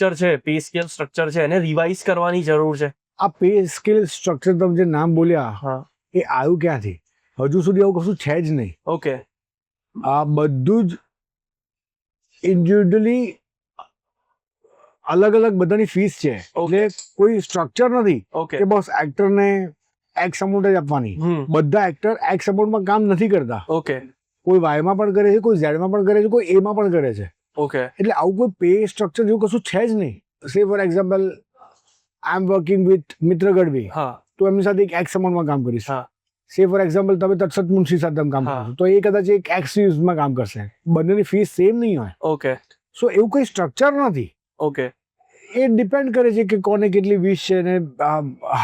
Structure છે, pay scale structure છે, એને રિવાઇઝ કરવાની જરૂર છે? આ પે સ્કેલ સ્ટ્રક્ચર તમે જે નામ બોલ્યા હા. એ આવ્યું ક્યાંથી? હજુ સુધી આવું કશું છે જ નહીં. ઓકે. આ બધું જ ઇન્ડિવિડ્યુઅલી અલગ અલગ બધાની ફીસ છે. એટલે કોઈ સ્ટ્રક્ચર નથી ઓકે. કે બસ એક્ટરને એક્સ અમાઉન્ટ જ આપવાની. બધા એક્ટર એક્સ અમાઉન્ટમાં કામ નથી કરતા. ઓકે. કોઈ વાયમાં પણ કરે છે, કોઈ ઝેડમાં પણ કરે છે, કોઈ એમાં પણ કરે છે. ઓકે. એટલે આવું કોઈ પે સ્ટ્રક્ચર જેવું કશું છે જ નહીં. સે for example I M working with મિત્ર ગઢવી, હા. તો એમની સાથે એક એક્સ અમાઉન્ટમાં કામ કરીશ. હા. સે ફોર એક્ઝામ્પલ તમે તત્સત મુનશી સાથે કામ હા. કરશો તો એ કદાચ એક એક્સ યુઝમાં કામ કરશે. બંનેની ફીસ સેમ નહીં હોય. ઓકે. સો એવું કોઈ સ્ટ્રક્ચર નથી. ઓકે. એ ડિપેન્ડ કરે છે કે કોને કેટલી વિશ છે ને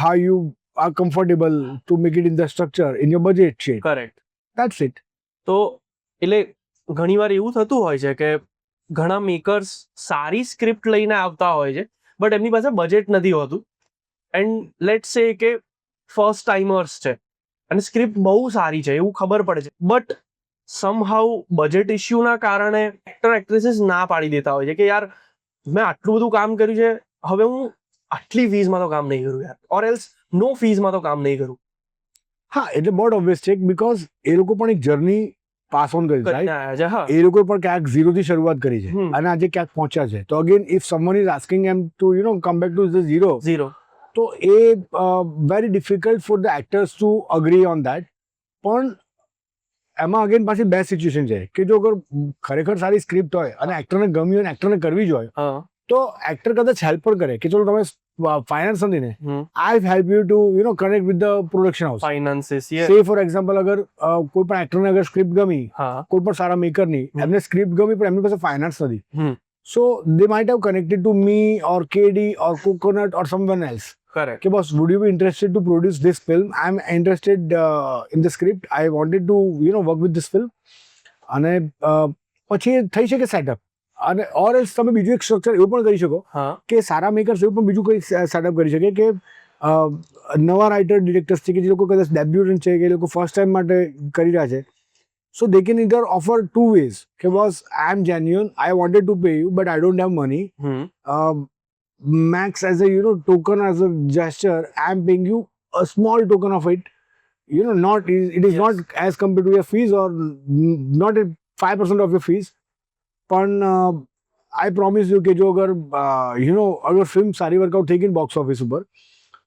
how you are comfortable to make it in the structure in your budget છે. કરેક્ટ. That's it. તો એટલે ઘણીવાર એવું થતું હોય છે કે ઘણા મેકર્સ સારી સ્ક્રિપ્ટ લઈને આવતા હોય છે, બટ એમની પાસે બજેટ નથી હોતું. એન્ડ લેટ્સ સે કે ફર્સ્ટ ટાઈમર્સ છે અને સ્ક્રિપ્ટ બહુ સારી છે એવું ખબર પડે છે, બટ સમહાઉ બજેટ ઇશ્યુના કારણે એક્ટર એક્ટ્રેસીસ ના પાડી દેતા હોય છે કે યાર મેં આટલું બધું કામ કર્યું છે, હવે હું આટલી ફીઝમાં તો કામ નહીં કરું યાર, ઓર એલ્સ નો ફીઝમાં તો કામ નહીં કરું. હા, એટલે બોર્ડ ઓબ્વિયસ છે બીકોઝ એ લોકો પણ એક જર્ની પાસ ઓન કરી કરીને છે. આવ્યા છે. હા. એ લોકો પણ ક્યાંક ઝીરોથી શરૂઆત કરી છે અને આજે ક્યાંક પહોંચ્યા છે. તો again if someone is asking them to come back to the zero, તો એ very difficult for the actors to agree on that. પણ એમાં અગેન પાછી બે સિચ્યુએશન છે કે જો અગર ખરેખર સારી સ્ક્રિપ્ટ હોય અને એક્ટરને ગમી હોય અને એક્ટરને કરવી જ હોય તો એક્ટર કદાચ હેલ્પ પણ કરે કે ચલો તમે ફાઇનાન્સ નથી ને, I help you two connect with the production house. Finances. સે ફોર એક્ઝામ્પલ અગર કોઈ પણ એક્ટરને અગર સ્ક્રિપ્ટ ગમી, કોઈ પણ સારા મેકરની એમને સ્ક્રિપ્ટ ગમી પણ એમની પાસે ફાઇનાન્સ નથી, so they might have connected to me or KD or coconut or someone else. Correct. કે boss would you be interested to produce this film? I am interested in the script, I wanted to work with this film. અને પછી થઈ શકે setup. અને or else તમે બીજું એક structure એવું પણ કરી શકો કે સારા મેકર્સ એવું પણ બીજું કોઈ સેટઅપ કરી શકે કે નવા રાઇટર ડિરેક્ટર્સ છે કે જે લોકો કદાચ ડેબ્યુટન્ટ છે કે એ લોકો ફર્સ્ટ ટાઈમ માટે કરી રહ્યા છે, so they can either offer two ways કે boss I am genuine, I wanted to pay you but I don't have money. Max as a token, as a gesture, I am paying you a small token of it. Not it is not as compared to your fees or not at 5% of your fees. પણ I promise you કે જો અગર અગર film સારી workout થઈ ગઈ box office ઉપર,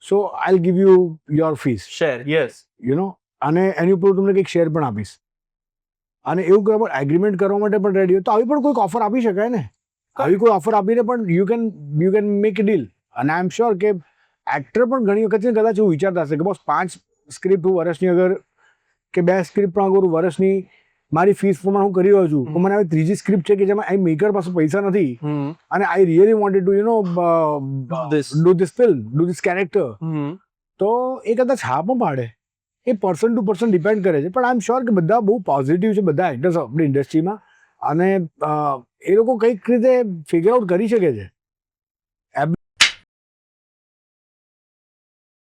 સો I'll give you your fees. Share. Yes. અને એની ઉપર તમને કંઈક શેર પણ આપીશ. અને એવું કરવા એગ્રીમેન્ટ કરવા માટે પણ રેડી હોય તો આવી પણ કોઈક ઓફર આપી શકાય ને. આવી કોઈ ઓફર આપીને પણ you can make a deal. અને આઈ એમ શ્યોર કે એક્ટર પણ ઘણી વખત કદાચ એવું વિચારતા હશે કે બસ 5 સ્ક્રિપ્ટ હું વર્ષની અગર કે 2 સ્ક્રિપ્ટ પણ અગર વર્ષની મારી ફીસ પ્રમાણે હું કરી રહ્યો છું, તો મને હવે ત્રીજી સ્ક્રિપ્ટ છે કે જેમાં આઈ મેકર પાસે પૈસા નથી અને I really wanted to do this film, do this character, તો એ કદાચ હા પણ પાડે. એ પર્સન ટુ પર્સન ડિપેન્ડ કરે છે. પણ આઈ એમ શ્યોર કે બધા બહુ પોઝિટિવ છે, બધા એક્ટર્સ આપણી ઇન્ડસ્ટ્રીમાં, અને એ લોકો કંઈક રીતે ફિગર આઉટ કરી શકે છે.